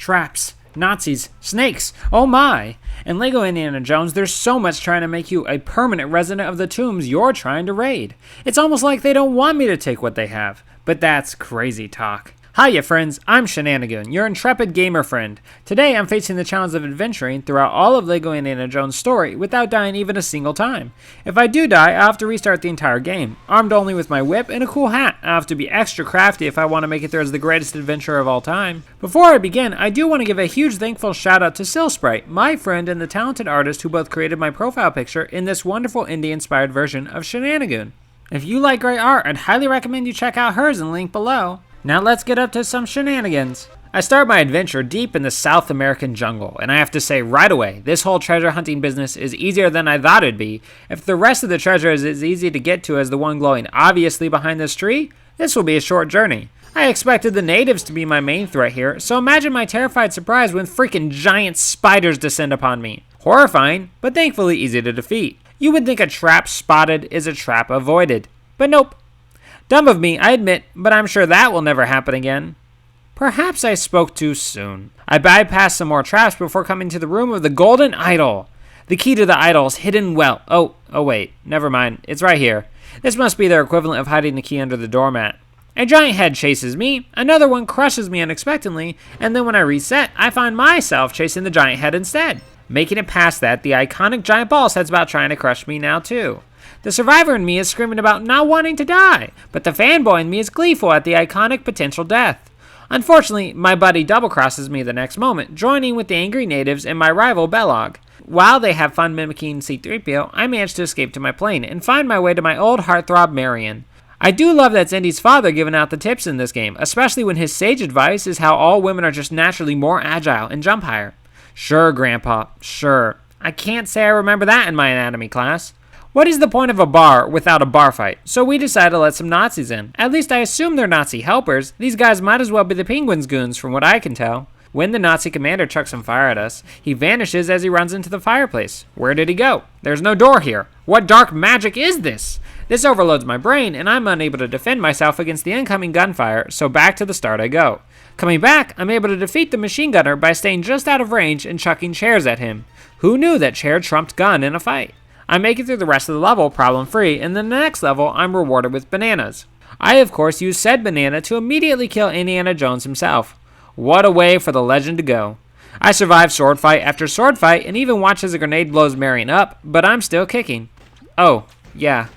traps, Nazis, snakes, oh my! In LEGO Indiana Jones, there's so much trying to make you a permanent resident of the tombs you're trying to raid. It's almost like they don't want me to take what they have. But that's crazy talk. Hiya friends, I'm Shenanigoon, your intrepid gamer friend. Today I'm facing the challenge of adventuring throughout all of LEGO Indiana Jones' story without dying even a single time. If I do die, I'll have to restart the entire game, armed only with my whip and a cool hat. I'll have to be extra crafty if I want to make it through as the greatest adventurer of all time. Before I begin, I do want to give a huge thankful shout out to Silsprite, my friend and the talented artist who both created my profile picture in this wonderful indie-inspired version of Shenanigoon. If you like great art, I'd highly recommend you check out hers in the link below. Now let's get up to some shenanigans. I start my adventure deep in the South American jungle, and I have to say right away, this whole treasure hunting business is easier than I thought it'd be. If the rest of the treasure is as easy to get to as the one glowing obviously behind this tree, this will be a short journey. I expected the natives to be my main threat here, so imagine my terrified surprise when freaking giant spiders descend upon me. Horrifying, but thankfully easy to defeat. You would think a trap spotted is a trap avoided, but nope. Dumb of me, I admit, but I'm sure that will never happen again. Perhaps I spoke too soon. I bypassed some more traps before coming to the room of the Golden Idol. The key to the idol is hidden well. Oh wait, never mind. It's right here. This must be their equivalent of hiding the key under the doormat. A giant head chases me, another one crushes me unexpectedly, and then when I reset, I find myself chasing the giant head instead. Making it past that, the iconic giant boss head's about trying to crush me now too. The survivor in me is screaming about not wanting to die, but the fanboy in me is gleeful at the iconic potential death. Unfortunately, my buddy double-crosses me the next moment, joining with the angry natives and my rival Belloq. While they have fun mimicking C-3PO, I manage to escape to my plane and find my way to my old heartthrob Marion. I do love that it's Indy's father giving out the tips in this game, especially when his sage advice is how all women are just naturally more agile and jump higher. Sure, Grandpa, sure. I can't say I remember that in my anatomy class. What is the point of a bar without a bar fight? So we decided to let some Nazis in. At least I assume they're Nazi helpers. These guys might as well be the Penguins goons from what I can tell. When the Nazi commander chucks some fire at us, he vanishes as he runs into the fireplace. Where did he go? There's no door here. What dark magic is this? This overloads my brain and I'm unable to defend myself against the incoming gunfire, so back to the start I go. Coming back, I'm able to defeat the machine gunner by staying just out of range and chucking chairs at him. Who knew that chair trumped gun in a fight? I make it through the rest of the level problem-free, and then the next level, I'm rewarded with bananas. I, of course, use said banana to immediately kill Indiana Jones himself. What a way for the legend to go. I survive sword fight after sword fight, and even watch as a grenade blows Marion up, but I'm still kicking. Oh, yeah.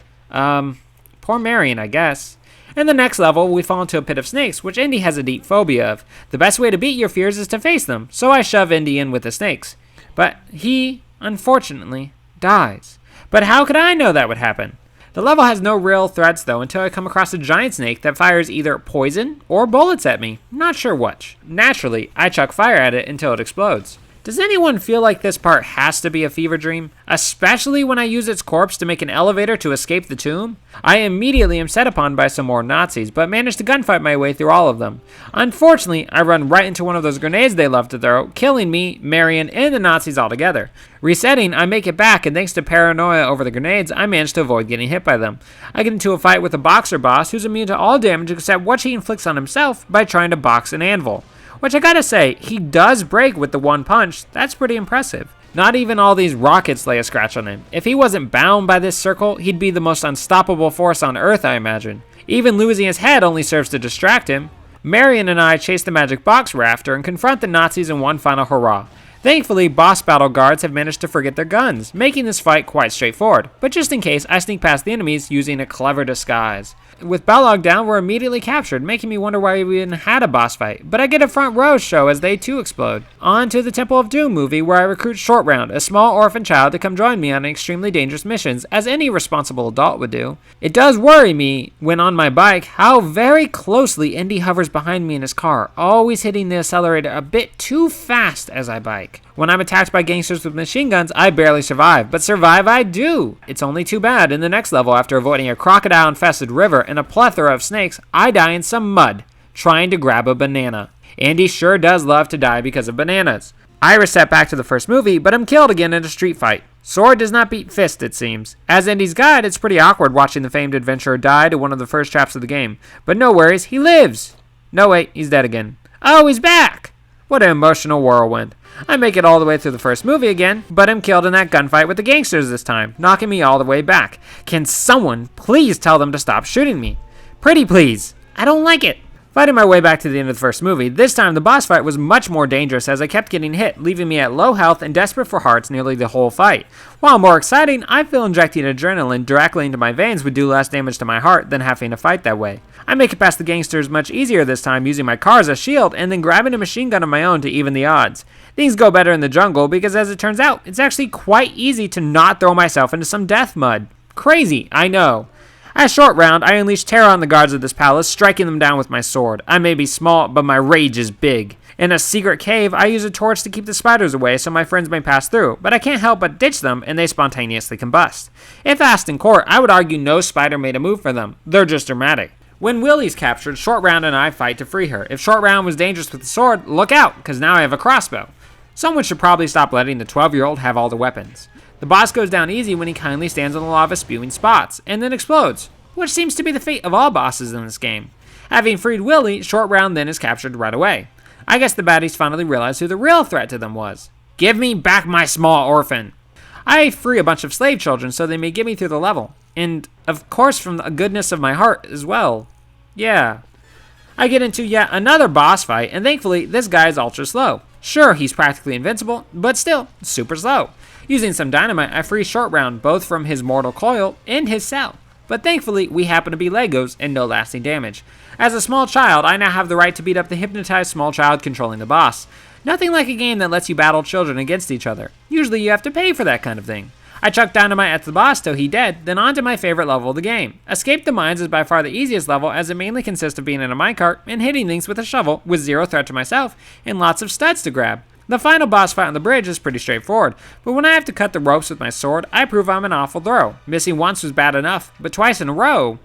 Poor Marion, I guess. In the next level, we fall into a pit of snakes, which Indy has a deep phobia of. The best way to beat your fears is to face them, so I shove Indy in with the snakes. But he, unfortunately, dies. But how could I know that would happen? The level has no real threats though until I come across a giant snake that fires either poison or bullets at me. Not sure which. Naturally, I chuck fire at it until it explodes. Does anyone feel like this part has to be a fever dream? Especially when I use its corpse to make an elevator to escape the tomb? I immediately am set upon by some more Nazis, but manage to gunfight my way through all of them. Unfortunately, I run right into one of those grenades they love to throw, killing me, Marion, and the Nazis altogether. Resetting, I make it back, and thanks to paranoia over the grenades, I manage to avoid getting hit by them. I get into a fight with a boxer boss who's immune to all damage except what he inflicts on himself by trying to box an anvil. Which I gotta say, he does break with the one punch. That's pretty impressive. Not even all these rockets lay a scratch on him. If he wasn't bound by this circle, he'd be the most unstoppable force on Earth, I imagine. Even losing his head only serves to distract him. Marion and I chase the magic box rafter and confront the Nazis in one final hurrah. Thankfully, boss battle guards have managed to forget their guns, making this fight quite straightforward. But just in case, I sneak past the enemies using a clever disguise. With Belloq down, we're immediately captured, making me wonder why we even had a boss fight. But I get a front row show as they too explode. On to the Temple of Doom movie, where I recruit Short Round, a small orphan child, to come join me on extremely dangerous missions, as any responsible adult would do. It does worry me, when on my bike, how very closely Indy hovers behind me in his car, always hitting the accelerator a bit too fast as I bike. When I'm attacked by gangsters with machine guns, I barely survive, but survive I do. It's only too bad in the next level, after avoiding a crocodile-infested river and a plethora of snakes, I die in some mud, trying to grab a banana. Andy sure does love to die because of bananas. I reset back to the first movie, but I'm killed again in a street fight. Sword does not beat fist, it seems. As Indy's guide, it's pretty awkward watching the famed adventurer die to one of the first traps of the game. But no worries, he lives! No wait, he's dead again. Oh, he's back! What an emotional whirlwind. I make it all the way through the first movie again, but am killed in that gunfight with the gangsters this time, knocking me all the way back. Can someone please tell them to stop shooting me? Pretty please. I don't like it. Fighting my way back to the end of the first movie, this time the boss fight was much more dangerous as I kept getting hit, leaving me at low health and desperate for hearts nearly the whole fight. While more exciting, I feel injecting adrenaline directly into my veins would do less damage to my heart than having to fight that way. I make it past the gangsters much easier this time using my car as a shield and then grabbing a machine gun of my own to even the odds. Things go better in the jungle because as it turns out, it's actually quite easy to not throw myself into some death mud. Crazy, I know. At short round, I unleash terror on the guards of this palace, striking them down with my sword. I may be small, but my rage is big. In a secret cave, I use a torch to keep the spiders away so my friends may pass through, but I can't help but ditch them and they spontaneously combust. If asked in court, I would argue no spider made a move for them. They're just dramatic. When Willie's captured, Short Round and I fight to free her. If Short Round was dangerous with the sword, look out, because now I have a crossbow. Someone should probably stop letting the 12-year-old have all the weapons. The boss goes down easy when he kindly stands on the lava spewing spots, and then explodes, which seems to be the fate of all bosses in this game. Having freed Willie, Short Round then is captured right away. I guess the baddies finally realized who the real threat to them was. Give me back my small orphan. I free a bunch of slave children so they may get me through the level. And, of course, from the goodness of my heart as well. Yeah. I get into yet another boss fight, and thankfully, this guy is ultra slow. Sure, he's practically invincible, but still, super slow. Using some dynamite, I free Short Round both from his mortal coil and his cell. But thankfully, we happen to be Legos and no lasting damage. As a small child, I now have the right to beat up the hypnotized small child controlling the boss. Nothing like a game that lets you battle children against each other. Usually you have to pay for that kind of thing. I chuck dynamite at the boss till he dead, then on to my favorite level of the game. Escape the Mines is by far the easiest level as it mainly consists of being in a minecart and hitting things with a shovel with zero threat to myself and lots of studs to grab. The final boss fight on the bridge is pretty straightforward, but when I have to cut the ropes with my sword, I prove I'm an awful throw. Missing once was bad enough, but twice in a row.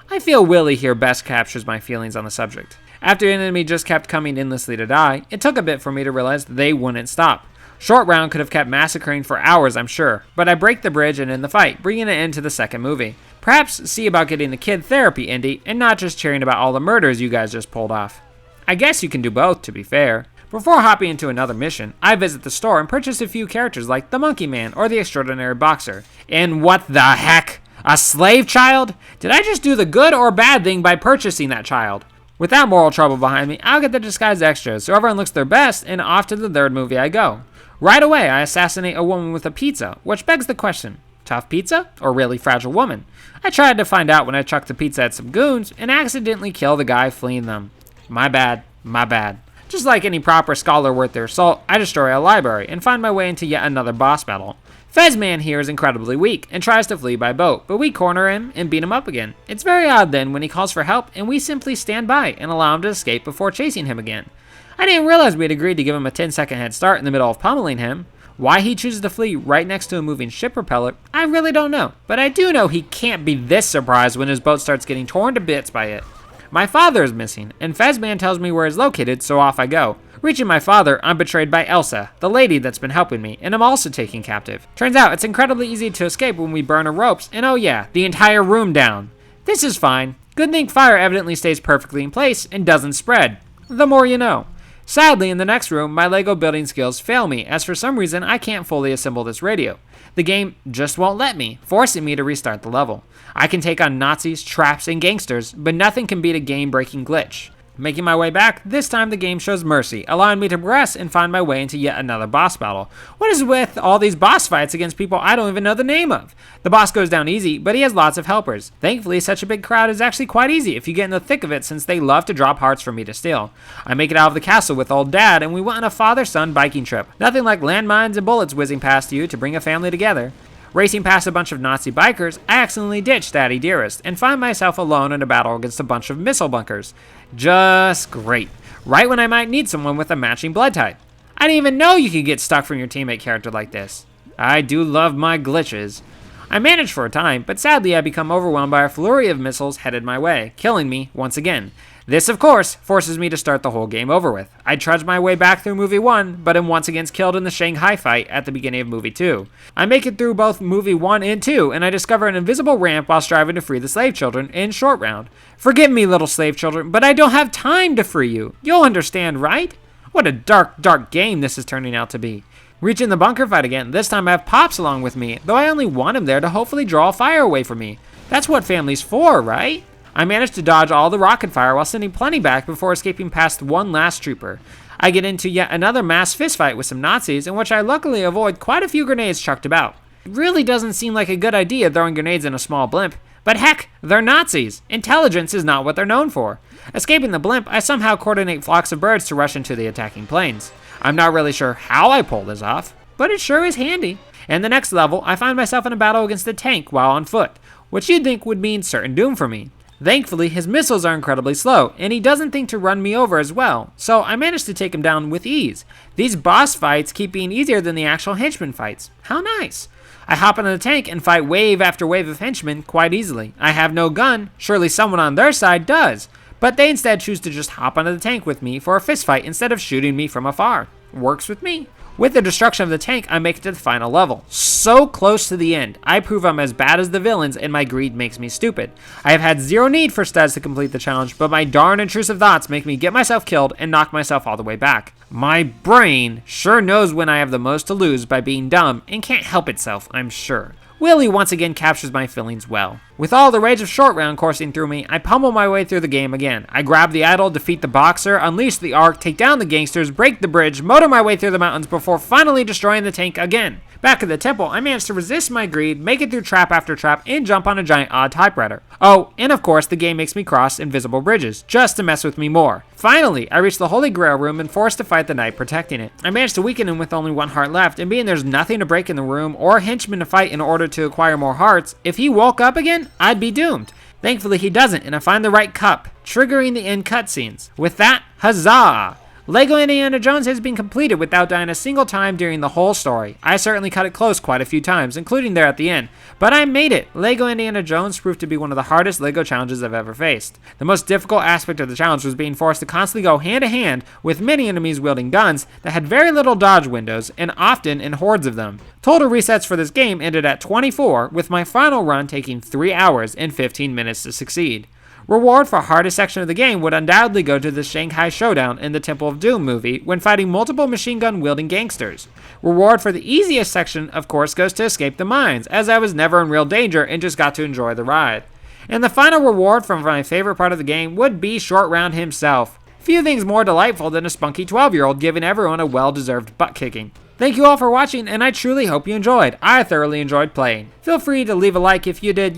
I feel Willie here best captures my feelings on the subject. After an enemy just kept coming endlessly to die, it took a bit for me to realize they wouldn't stop. Short Round could have kept massacring for hours, I'm sure, but I break the bridge and end the fight, bringing an end to the second movie. Perhaps see about getting the kid therapy, Indy, and not just cheering about all the murders you guys just pulled off. I guess you can do both, to be fair. Before hopping into another mission, I visit the store and purchase a few characters like the Monkey Man or the Extraordinary Boxer. And what the heck? A slave child? Did I just do the good or bad thing by purchasing that child? With that moral trouble behind me, I'll get the disguised extras so everyone looks their best, and off to the third movie I go. Right away, I assassinate a woman with a pizza, which begs the question, tough pizza or really fragile woman? I tried to find out when I chucked the pizza at some goons and accidentally kill the guy fleeing them. My bad, my bad. Just like any proper scholar worth their salt, I destroy a library and find my way into yet another boss battle. Fezman here is incredibly weak and tries to flee by boat, but we corner him and beat him up again. It's very odd then when he calls for help and we simply stand by and allow him to escape before chasing him again. I didn't realize we had agreed to give him a 10-second head start in the middle of pummeling him. Why he chooses to flee right next to a moving ship propeller, I really don't know, but I do know he can't be this surprised when his boat starts getting torn to bits by it. My father is missing, and Fezman tells me where he's located, so off I go. Reaching my father, I'm betrayed by Elsa, the lady that's been helping me, and I'm also taken captive. Turns out it's incredibly easy to escape when we burn her ropes, and oh yeah, the entire room down. This is fine. Good thing fire evidently stays perfectly in place and doesn't spread. The more you know. Sadly, in the next room, my Lego building skills fail me, as for some reason I can't fully assemble this radio. The game just won't let me, forcing me to restart the level. I can take on Nazis, traps, and gangsters, but nothing can beat a game-breaking glitch. Making my way back, this time the game shows mercy, allowing me to progress and find my way into yet another boss battle. What is with all these boss fights against people I don't even know the name of? The boss goes down easy, but he has lots of helpers. Thankfully, such a big crowd is actually quite easy if you get in the thick of it since they love to drop hearts for me to steal. I make it out of the castle with old dad and we went on a father-son biking trip. Nothing like landmines and bullets whizzing past you to bring a family together. Racing past a bunch of Nazi bikers, I accidentally ditch Daddy Dearest and find myself alone in a battle against a bunch of missile bunkers. Just great. Right when I might need someone with a matching blood type. I didn't even know you could get stuck from your teammate character like this. I do love my glitches. I managed for a time, but sadly I become overwhelmed by a flurry of missiles headed my way, killing me once again. This, of course, forces me to start the whole game over with. I trudge my way back through movie 1, but am once again killed in the Shanghai fight at the beginning of movie 2. I make it through both movie 1 and 2, and I discover an invisible ramp while striving to free the slave children in Short Round. Forgive me, little slave children, but I don't have time to free you. You'll understand, right? What a dark, dark game this is turning out to be. Reaching the bunker fight again, this time I have Pops along with me, though I only want him there to hopefully draw fire away from me. That's what family's for, right? I managed to dodge all the rocket fire while sending plenty back before escaping past one last trooper. I get into yet another mass fistfight with some Nazis, in which I luckily avoid quite a few grenades chucked about. It really doesn't seem like a good idea throwing grenades in a small blimp, but heck, they're Nazis. Intelligence is not what they're known for. Escaping the blimp, I somehow coordinate flocks of birds to rush into the attacking planes. I'm not really sure how I pull this off, but it sure is handy. In the next level, I find myself in a battle against a tank while on foot, which you'd think would mean certain doom for me. Thankfully, his missiles are incredibly slow, and he doesn't think to run me over as well, so I managed to take him down with ease. These boss fights keep being easier than the actual henchman fights. How nice. I hop into the tank and fight wave after wave of henchmen quite easily. I have no gun, surely someone on their side does, but they instead choose to just hop onto the tank with me for a fist fight instead of shooting me from afar. Works with me. With the destruction of the tank, I make it to the final level. So close to the end. I prove I'm as bad as the villains, and my greed makes me stupid. I have had zero need for studs to complete the challenge, but my darn intrusive thoughts make me get myself killed and knock myself all the way back. My brain sure knows when I have the most to lose by being dumb, and can't help itself, I'm sure. Willie once again captures my feelings well. With all the rage of Short Round coursing through me, I pummel my way through the game again. I grab the idol, defeat the boxer, unleash the arc, take down the gangsters, break the bridge, motor my way through the mountains before finally destroying the tank again. Back at the temple, I managed to resist my greed, make it through trap after trap, and jump on a giant odd typewriter. Oh, and of course, the game makes me cross invisible bridges, just to mess with me more. Finally, I reach the Holy Grail room and forced to fight the knight protecting it. I managed to weaken him with only one heart left, and being there's nothing to break in the room or henchman to fight in order to acquire more hearts, if he woke up again, I'd be doomed. Thankfully he doesn't, and I find the right cup, triggering the end cutscenes. With that, huzzah! LEGO Indiana Jones has been completed without dying a single time during the whole story. I certainly cut it close quite a few times, including there at the end, but I made it. LEGO Indiana Jones proved to be one of the hardest LEGO challenges I've ever faced. The most difficult aspect of the challenge was being forced to constantly go hand to hand with many enemies wielding guns that had very little dodge windows, and often in hordes of them. Total resets for this game ended at 24, with my final run taking 3 hours and 15 minutes to succeed. Reward for hardest section of the game would undoubtedly go to the Shanghai Showdown in the Temple of Doom movie when fighting multiple machine gun wielding gangsters. Reward for the easiest section, of course, goes to escape the mines, as I was never in real danger and just got to enjoy the ride. And the final reward from my favorite part of the game would be Short Round himself. Few things more delightful than a spunky 12-year-old giving everyone a well-deserved butt kicking. Thank you all for watching, and I truly hope you enjoyed. I thoroughly enjoyed playing. Feel free to leave a like if you did,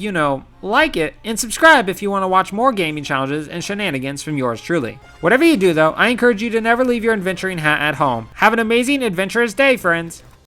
like it, and subscribe if you want to watch more gaming challenges and shenanigans from yours truly. Whatever you do though, I encourage you to never leave your adventuring hat at home. Have an amazing adventurous day, friends!